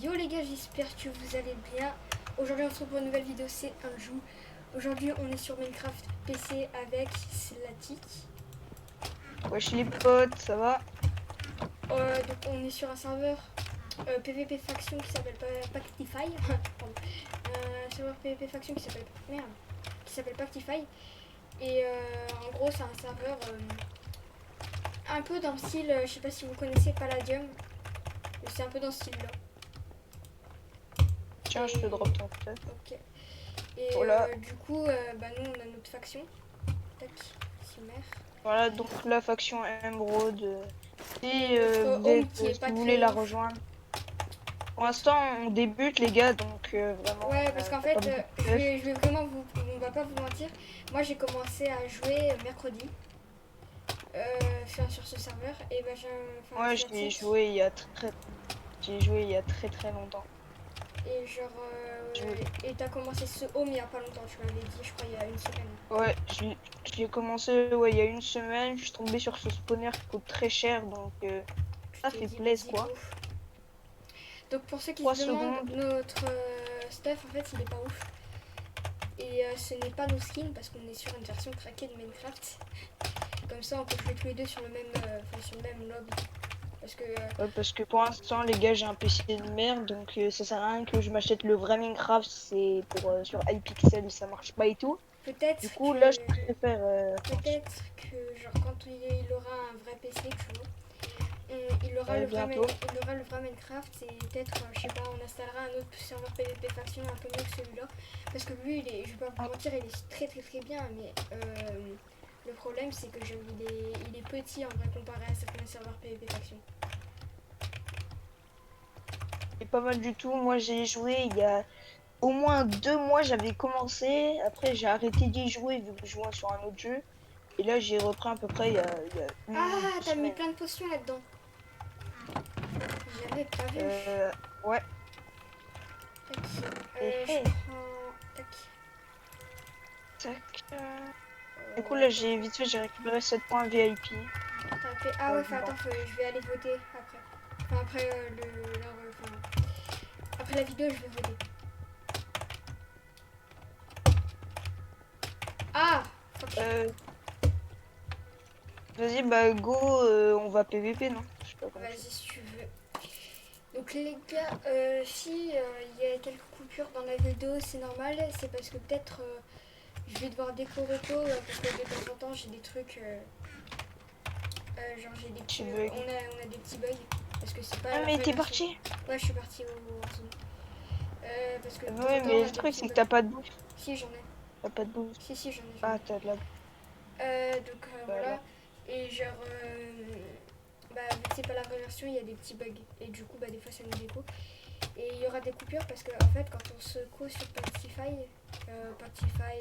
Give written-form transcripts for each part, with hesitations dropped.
Yo les gars, j'espère que vous allez bien. Aujourd'hui on se retrouve pour une nouvelle vidéo, c'est un jour. Aujourd'hui on est sur Minecraft PC avec Slatic. Wesh les potes, ça va? Donc on est sur un serveur PVP Faction qui s'appelle Pactify. Pardon. Un serveur PVP Faction qui s'appelle... Merde. Qui s'appelle Pactify. Et en gros c'est un serveur un peu dans le style, je sais pas si vous connaissez Palladium. Mais c'est un peu dans ce style là. Tiens, je te drop ton stuff. Ok. Et Voilà. du coup, nous on a notre faction. Tac, Cimer. Voilà, donc la faction Emerald. Et notre home qui est Si pas vous voulez très la ouf. rejoindre. Pour l'instant, on débute les gars, donc vraiment, Ouais, parce qu'en y a pas fait, beaucoup de je stuff. vais vraiment vous. On va pas vous mentir. Moi j'ai commencé à jouer mercredi sur ce serveur. Et bah, Moi, Slatic. j'ai joué il y a très longtemps. Et genre. Je- Et t'as commencé ce home il y a pas longtemps, tu m'avais dit, je crois, il y a une semaine. Ouais, j'ai commencé ouais, il y a une semaine. Je suis tombé sur ce spawner qui coûte très cher, donc Tu ça t'es fait dit, plaisir vas-y, quoi. go. Donc pour ceux qui 3 se demandent, secondes. notre stuff en fait il est pas ouf. Et ce n'est pas nos skins parce qu'on est sur une version craquée de Minecraft. Comme ça on peut jouer tous les deux sur le même, sur le même lobby. Parce que Ouais, parce que pour l'instant, les gars, j'ai un PC de merde, donc ça sert à rien que je m'achète le vrai Minecraft. C'est pour sur iPixel, ça marche pas et tout. peut-être Du coup, là, je que préfère. peut-être que genre quand il aura un vrai PC, tu vois, il aura Ouais, bientôt. il aura le vrai Minecraft et peut-être je sais pas, on installera un autre serveur PvP faction un peu mieux que celui-là parce que lui je vais pas vous mentir, il est très bien, mais le problème c'est que il est petit en vrai comparé à certains serveurs PvP faction. C'est pas mal du tout. Moi, j'ai joué il y a au moins 2 mois. J'avais commencé. Après, j'ai arrêté d'y jouer vu que je jouais sur un autre jeu. Et là, j'ai repris à peu près il y a une ou Ah, deux t'as mis semaines. plein de potions là-dedans. J'avais pas vu. Ouais. Tac. Et Je hey, prends. Tac. tac. Du coup, là, Attends, j'ai récupéré 7 points VIP. t'as fait. Ah ouais, attends, je vais aller voter après. Enfin, après après la vidéo, je vais voter. Ah fuck. Euh, Vas-y, bah go, on va PVP, non? Je sais pas comment Vas-y tu si tu veux. Donc les gars, si il y a quelques coupures dans la vidéo, c'est normal. C'est parce que peut-être je vais devoir décorer tôt parce que de temps en temps j'ai des trucs. Genre j'ai des petits. bug. On a des petits bugs. Parce que c'est pas Ah, la mais vraie t'es version. parti? Ouais, je suis partie au Warzone. Parce que de temps en Ouais, temps on mais a le des truc, petits c'est que bugs. t'as pas de bouffe. Si j'en ai. T'as pas de bouffe. Si j'en ai. Ah, t'as de la bouffe. Donc voilà. Voilà. Et genre, vu que c'est pas la vraie version, il y a des petits bugs. Et du coup, des fois ça nous déco. Et il y aura des coupures parce que, en fait, quand on se co sur Pastify, Pastify,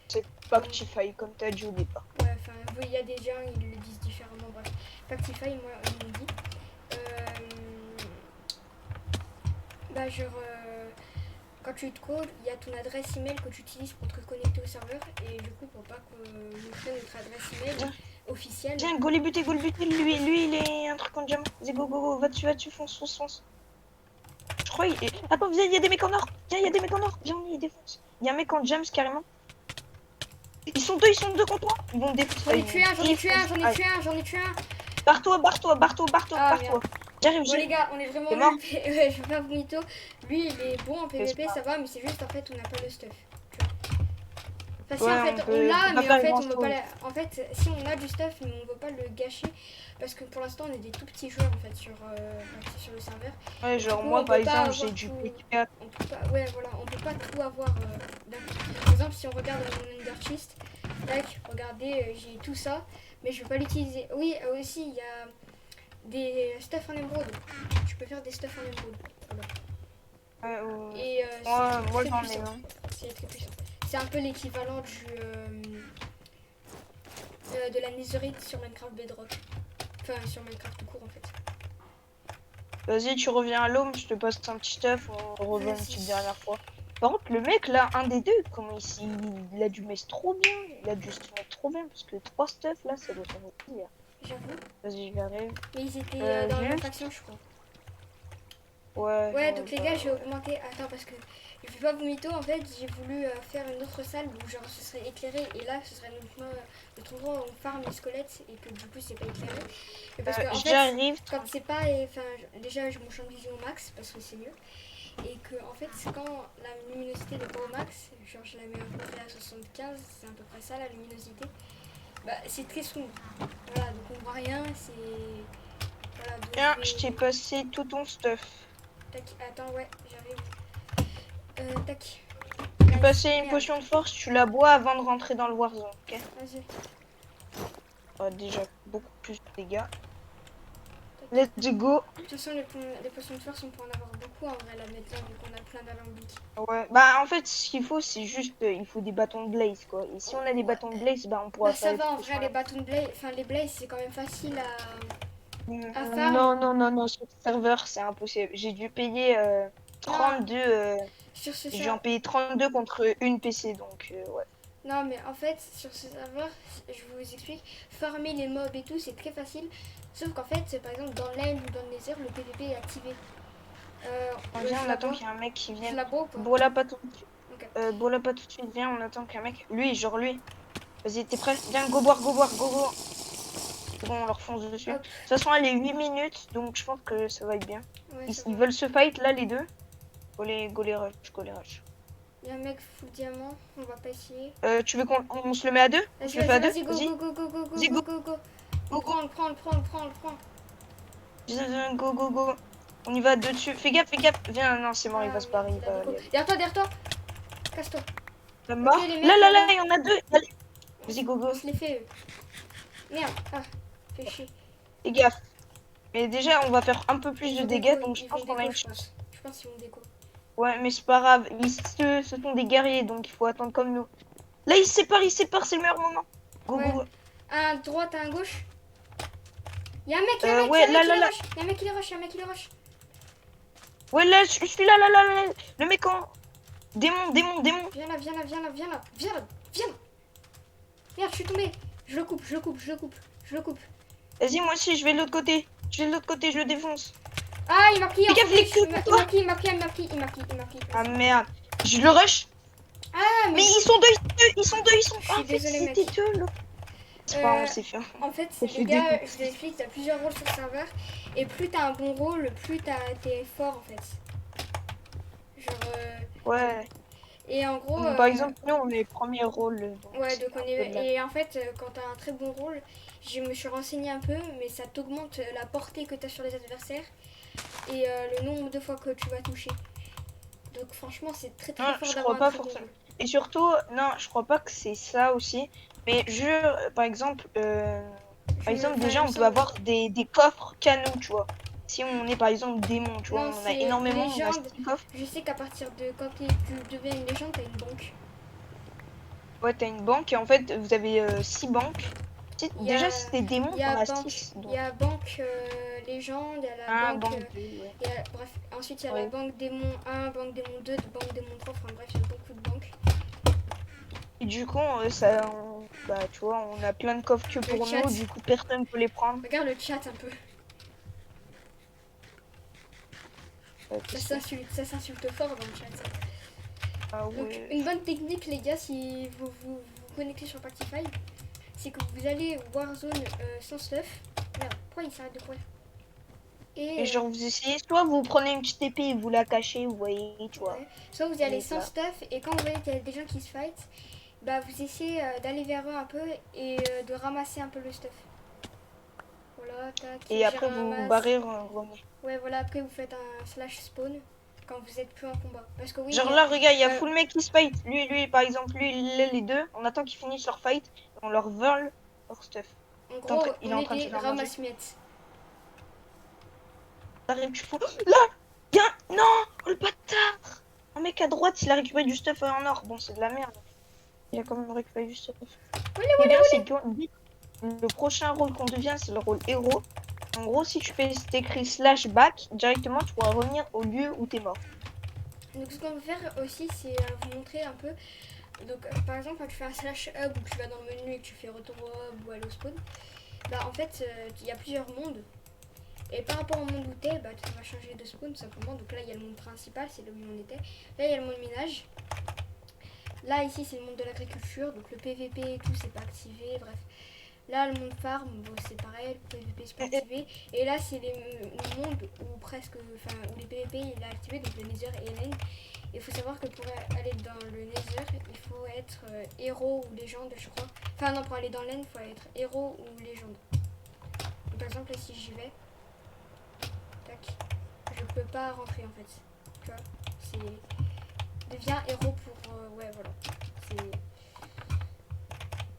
C'est comme, Pactify, comme t'as dit au départ. ouais, enfin, il y a des gens, ils le disent différemment, bref. Pactify, moi, ils m'ont dit. Euh, genre, quand tu te codes, il y a ton adresse email que tu utilises pour te connecter au serveur. Et du coup, pour pas que nous prenne notre adresse email Viens, officielle. viens, go les buter, go le buter. Lui, il est un truc en jam. Vas-y, go, va dessus, fonce. Je crois, Attends, viens, il y a des mecs en or. Viens, il y a des mecs en or. Viens, on y défonce. Il y a un mec en jams carrément. Ils sont deux contre moi. Ils vont me défoncer. J'en ai tué un, Ah, j'en ai tué un. Ah merde. barre-toi. J'arrive, Bon les gars, on est vraiment T'es mort? nuls. Ouais, je vais pas vous mytho. Lui, il est bon en C'est PVP, pas ça va, mais c'est juste en fait, on n'a pas le stuff. Enfin, si Ouais, en fait on on peut l'a, pas mais en faire fait grand on veut pas chose. En fait, si on a du stuff, mais on veut pas le gâcher parce que pour l'instant on est des tout petits joueurs en fait sur le serveur. Ouais, Et du genre coup, moi on par peut pas exemple, avoir j'ai du tout. P4. On peut pas, ouais, voilà, on peut pas tout avoir d'un coup. Par exemple, si on regarde mon Ender Chest, tac, regardez, j'ai tout ça, mais je vais pas l'utiliser. Oui, aussi il y a des stuff en émeraude. Tu peux faire des stuff en émeraude. Voilà. Ouais, Et c'est moi très j'en ai puissant. un. C'est très puissant. C'est un peu l'équivalent de la netherite sur Minecraft Bedrock. Enfin, sur Minecraft tout court en fait. Vas-y, tu reviens à l'homme, je te passe un petit stuff, on rejoue une petite Vas-y. dernière fois. Par contre, le mec là, un des deux, comment il a dû mettre trop bien. Il a dû se mettre trop bien parce que 3 stuff là, ça doit faire plaisir. J'avoue. Vas-y, je vais arriver. Mais ils étaient dans la même Juste, faction, je crois. Ouais, donc les gars, j'ai augmenté. Attends, parce que je fais pas vos mythos. En fait, j'ai voulu faire une autre salle où genre ce serait éclairé. Et là, ce serait notre endroit où on farm les squelettes et que du coup, c'est pas éclairé. Et parce que en fait, J'arrive. quand c'est pas. Enfin, déjà, je mon champ de vision au max parce que c'est mieux. Et que en fait, quand la luminosité n'est pas au max, genre je la mets à peu près à 75, c'est à peu près ça la luminosité. Bah, c'est très sombre. Voilà, donc on voit rien. C'est. Voilà, donc Tiens, je t'ai passé tout ton stuff. Tac, attends, ouais, j'arrive. Tac. J'ai passé une potion de force, tu la bois avant de rentrer dans le Warzone, ok? Vas-y. Déjà, beaucoup plus de dégâts. Let's go. De toute façon, les potions de force, on peut en avoir beaucoup en vrai là maintenant, vu qu'on a plein d'alambics. Ouais, bah en fait, ce qu'il faut, c'est juste, il faut des bâtons de blaze, quoi. Et si on a des bâtons de blaze, bah on pourra Bah, faire ça des va en potions vrai, les bâtons de blaze, enfin les blaze, c'est quand même facile à farm. Non, non, non, non, sur le serveur, c'est impossible. J'ai dû payer 32, Sur ce j'ai dû en serveur. payer 32 contre une PC, donc ouais. Non, mais en fait, sur ce serveur, je vous explique, farmer les mobs et tout, c'est très facile. Sauf qu'en fait, par exemple, dans l'end ou dans le nether, le PVP est activé. On vient, on attend qu'il y ait un mec qui Je vienne. la bois ou pas? Voilà pas tout de suite. Ok. Voilà pas tout de suite, viens, on attend qu'un mec. Lui, genre lui. Vas-y, t'es prêt? Viens, go boire, go boire, go go. C'est bon, on leur fonce dessus. De Hop. toute façon, elle est 8 minutes, donc je pense que ça va être bien. Ouais, Ils veulent se fight là, les deux. Go les rush, go les rush. Il y a un mec full diamant, on va pas essayer. Tu veux qu'on se le met à deux? On se le fait à deux? Vas-y, go, Vas-y. go, go, go, go, go, Vas-y, go, go. go, go. Go, go. On le prend. Go, go, go. On y va deux dessus. Fais gaffe, fais gaffe. Viens, non, c'est mort, il va se barrer. Il va aller. Derrière toi. Casse-toi. La mort. Ok, les mecs, Là, là, là-bas. là, il y en a deux. Allez. Vas-y, go, go. On se les fait. Merde. Ah, fais chier. Fais gaffe. Mais déjà, on va faire un peu plus Ils de vont dégâts, déco, donc je ils pense vont qu'on a déco, une chance. Je pense qu'ils vont déco. Ouais, mais c'est pas grave. Ce sont des guerriers, donc il faut attendre comme nous. Là, ils se séparent, c'est le meilleur moment. Go, Ouais. go. Un à droite, un à gauche. Y'a un mec, Ouais, là. Y'a un mec qui les rush. Ouais, là, je suis là. Le mec en. Démon. Viens là. Merde, je suis tombé. Je le coupe. Vas-y, moi aussi, je vais de l'autre côté. Je le défonce. Ah, il m'a pris. Fais gaffe, les coups, Il m'a pris. Ah merde. Je le rush. Ah, Mais ils sont deux. Je suis désolée, mec. C'était deux, là. C'est pas grave, c'est fait. En fait, Ça les fait gars, deux. je vous explique, t'as plusieurs rôles sur le serveur. Et plus t'as un bon rôle, plus t'es fort en fait. Genre. Ouais. Et en gros. Par exemple, nous, on est premier rôle. Ouais, donc on est. Et en fait, quand t'as un très bon rôle, je me suis renseignée un peu, mais ça t'augmente la portée que t'as sur les adversaires et le nombre de fois que tu vas toucher. Donc franchement, c'est très Non, fort je d'avoir crois un pas très bon forcément. rôle. Et surtout, non, je crois pas que c'est ça aussi. Mais par exemple, déjà, on peut avoir des coffres canaux, tu vois. Si on est par exemple démon, tu vois, Non, on a c'est énormément, on a légende. 6 coffres. Je sais qu'à partir de quand tu deviens une légende, t'as une banque. Ouais, t'as une banque et en fait, vous avez 6 banques. Déjà, si t'es démon, Il y t'en a as banque, 6. il y a banque légende, il y a la banque. Bref, ensuite il y a la banque démon 1, banque démon 2, banque démon 3, enfin bref, il y a beaucoup de banques. Et du coup, bah, tu vois, on a plein de coffres que pour nous, du coup, personne peut les prendre. Regarde le chat un peu. Ça s'insulte fort dans le chat. Ah, ouais. Donc, une bonne technique, les gars, si vous connectez sur Pactify, c'est que vous allez Warzone sans stuff. Merde, pourquoi il s'arrête de courir? Et genre, vous essayez, soit vous prenez une petite épée et vous la cachez, vous voyez, tu vois. Ouais. Soit vous y allez sans stuff, et quand vous voyez qu'il y a des gens qui se fight, bah vous essayez d'aller vers eux un peu et de ramasser un peu le stuff. Voilà, tac. Et après, vous barrez, revenez. Ouais, voilà, après vous faites un slash spawn quand vous êtes plus en combat. Parce que oui. Genre là, regarde, il y a full mec qui se fight. Lui, par exemple, les deux, on attend qu'ils finissent leur fight, et on leur vole leur stuff. En gros, il est en train de des ramasse-miettes. T'arrives, tu fous. Là, viens, non, oh, le bâtard. Un mec à droite, il a récupéré du stuff en or. Bon, c'est de la merde. Il a quand même récupéré du stuff. C'est que le prochain rôle qu'on devient, c'est le rôle héros. En gros, si tu fais écrit slash back, directement, tu pourras revenir au lieu où t'es mort. Donc, ce qu'on va faire aussi, c'est vous montrer un peu. Donc, par exemple, quand tu fais un slash hub ou que tu vas dans le menu et que tu fais retour au hub ou aller au spawn, bah en fait, il y a plusieurs mondes. Et par rapport au monde où t'es, bah tu vas changer de spawn tout simplement. Donc là il y a le monde principal, c'est là où on était. Là il y a le monde minage. Là ici c'est le monde de l'agriculture, donc le PVP et tout c'est pas activé, bref. Là le monde farm, bon, c'est pareil, le PVP c'est pas activé. Et là c'est le monde où presque, enfin où les PVP il est activé, donc le Nether et Elen. Il faut savoir que pour aller dans le Nether, il faut être héros ou légende, je crois. Enfin non, pour aller dans l'End, il faut être héros ou légende. Donc, par exemple, là, si j'y vais, tac, je peux pas rentrer en fait. Tu vois, c'est deviens héros pour ouais voilà.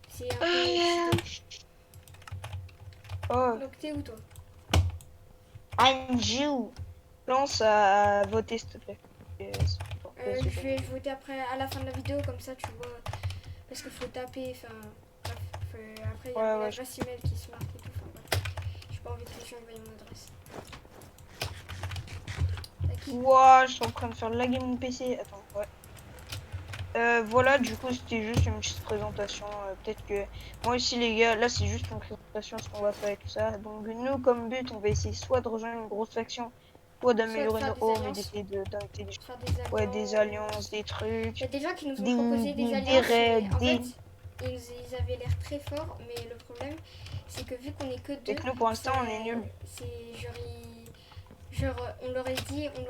C'est un peu excité. Oh, Donc t'es où toi? Anju. Lance à voter, s'il te plaît. Je vais voter après à la fin de la vidéo, comme ça tu vois. Parce qu'il faut taper, enfin bref, après il y a mon adresse email qui se marque et tout. Enfin bref. J'ai pas envie que les gens voient mon adresse. Ouah, je suis en train de faire laguer mon PC. Attends, ouais. Voilà, du coup, c'était juste une petite présentation. Peut-être que moi aussi, les gars, là, c'est juste une présentation ce qu'on va faire et tout ça. Donc, nous, comme but, on va essayer soit de rejoindre une grosse faction, soit d'améliorer nos home et d'essayer d'inviter des alliances, des trucs, Il y a des gens qui nous ont proposé des alliances. En fait, ils avaient l'air très forts, mais le problème, c'est que vu qu'on est que deux, et que nous, pour l'instant, on est nuls. C'est genre, on leur a dit, on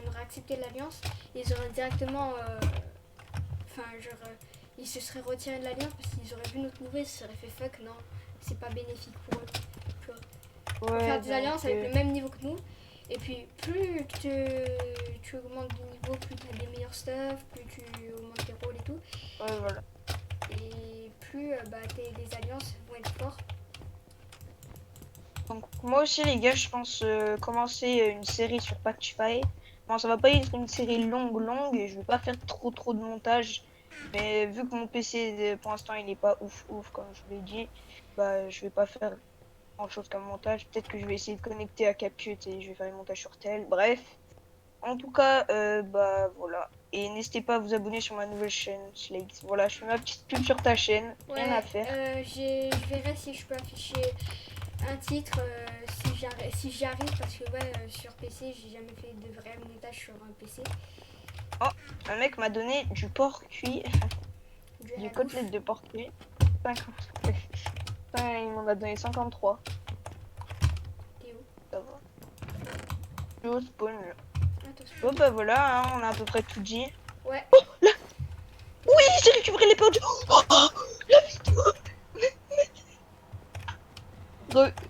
aurait accepté l'alliance, ils auraient directement, ils se seraient retirés de l'alliance parce qu'ils auraient vu notre nouveau, ils se seraient fait fuck, non, c'est pas bénéfique pour eux. Tu vois. Faut faire des alliances avec le même niveau que nous. Et puis plus tu augmentes de niveau, plus tu as des meilleurs stuff, plus tu augmentes tes rôles et tout. Ouais, voilà. Et plus les alliances vont être fortes. Donc moi aussi les gars, je pense commencer une série sur Pactify. Bon, ça va pas être une série longue et je vais pas faire trop de montage. Mais vu que mon PC pour l'instant il est pas ouf comme je vous l'ai dit, bah je vais pas faire grand chose comme montage. Peut-être que je vais essayer de connecter à CapCut et je vais faire le montage sur tel. Bref. En tout cas, bah voilà. Et n'hésitez pas à vous abonner sur ma nouvelle chaîne, Slakes. Voilà, je fais ma petite pub sur ta chaîne. Rien à faire. Je verrai si je peux afficher un titre si j'y arrive parce que sur PC j'ai jamais fait de vrai montage sur un PC. Oh, un mec m'a donné du porc cuit, du côtelette de porc cuit. 50. Il m'en a donné 53. T'es où? Ça va. Je suis au spawn là. Bon bah voilà, hein, on a à peu près tout dit. Ouais. Oh là. Oui, j'ai récupéré les perles. Oh, oh, la vidéo.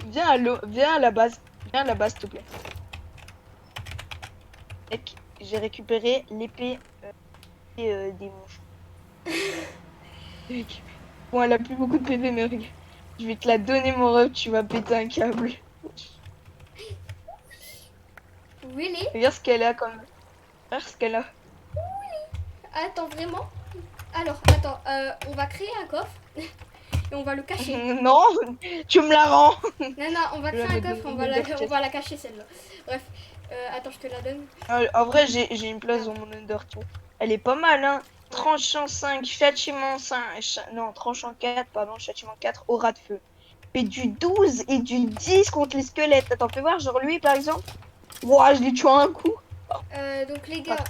Viens à l'eau, viens à la base, s'il te plaît. Mec, j'ai récupéré l'épée des mouches. Bon, elle a plus beaucoup de PV, mais regarde. Je vais te la donner, mon ref, tu vas péter un câble. Really? Regarde ce qu'elle a comme. Regarde ce qu'elle a. Attends, vraiment? Alors, attends, on va créer un coffre et on va le cacher. Non, tu me la rends. Non, on va créer un coffre et on va la cacher celle-là. Bref, attends, je te la donne. En vrai, j'ai une place dans mon Undertale. Elle est pas mal, hein. Tranchant 5, châtiment 5. Non, tranchant 4, pardon, châtiment 4, aura de feu. Et du 12 et du 10 contre les squelettes. Attends, fais voir, genre lui par exemple. Ouah, je l'ai tué à un coup. Donc les gars,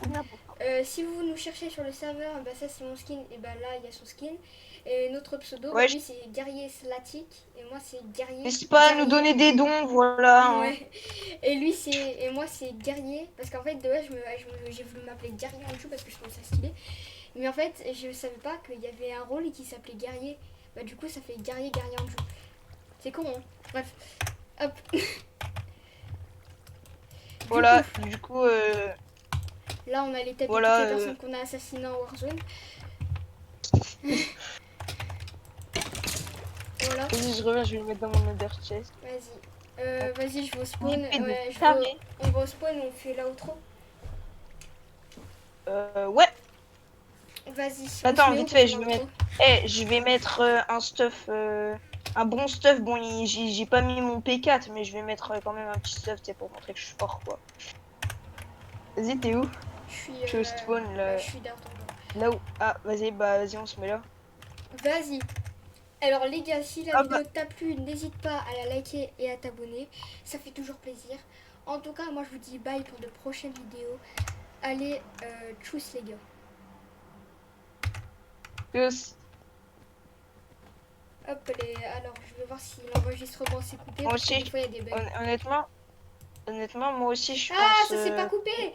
si vous nous cherchez sur le serveur, bah ça c'est mon skin, et bah là il y a son skin. Et notre pseudo, ouais, lui c'est guerrier slatic, et moi c'est guerrier. N'hésite pas à nous donner des dons, voilà. Ouais. Et lui c'est, et moi c'est guerrier, parce qu'en fait de base j'ai voulu m'appeler guerrier en dessous parce que je trouvais ça stylé. Mais en fait je savais pas qu'il y avait un rôle qui s'appelait guerrier. Bah du coup ça fait guerrier en dessous. C'est con hein. Bref. Hop. Voilà, du coup là on a les têtes de toutes les personnes qu'on a assassinées en Warzone. Voilà. Vas-y, je reviens, je vais le mettre dans mon Under Chest. Vas-y. Vas-y, je vais au spawn. On va au spawn, on fait l'outro. Ouais. Vas-y. Attends, vite fait, je vais mettre un stuff, un bon stuff. Bon, j'ai pas mis mon P4, mais je vais mettre quand même un petit stuff, tu sais, pour montrer que je suis fort, quoi. Vas-y, t'es où? Je suis au spawn, là. Je suis derrière ton dos. Là où? Ah, vas-y, on se met là. Vas-y. Alors les gars, si la Ah vidéo t'a plu, n'hésite pas à la liker et à t'abonner. Ça fait toujours plaisir. En tout cas, moi je vous dis bye pour de prochaines vidéos. Allez, tchuss les gars. Plus. Hop, alors je vais voir si l'enregistrement s'est coupé Moi parce que aussi, des fois il y a des bugs. honnêtement, moi aussi, je Ah, pense. ça s'est pas coupé!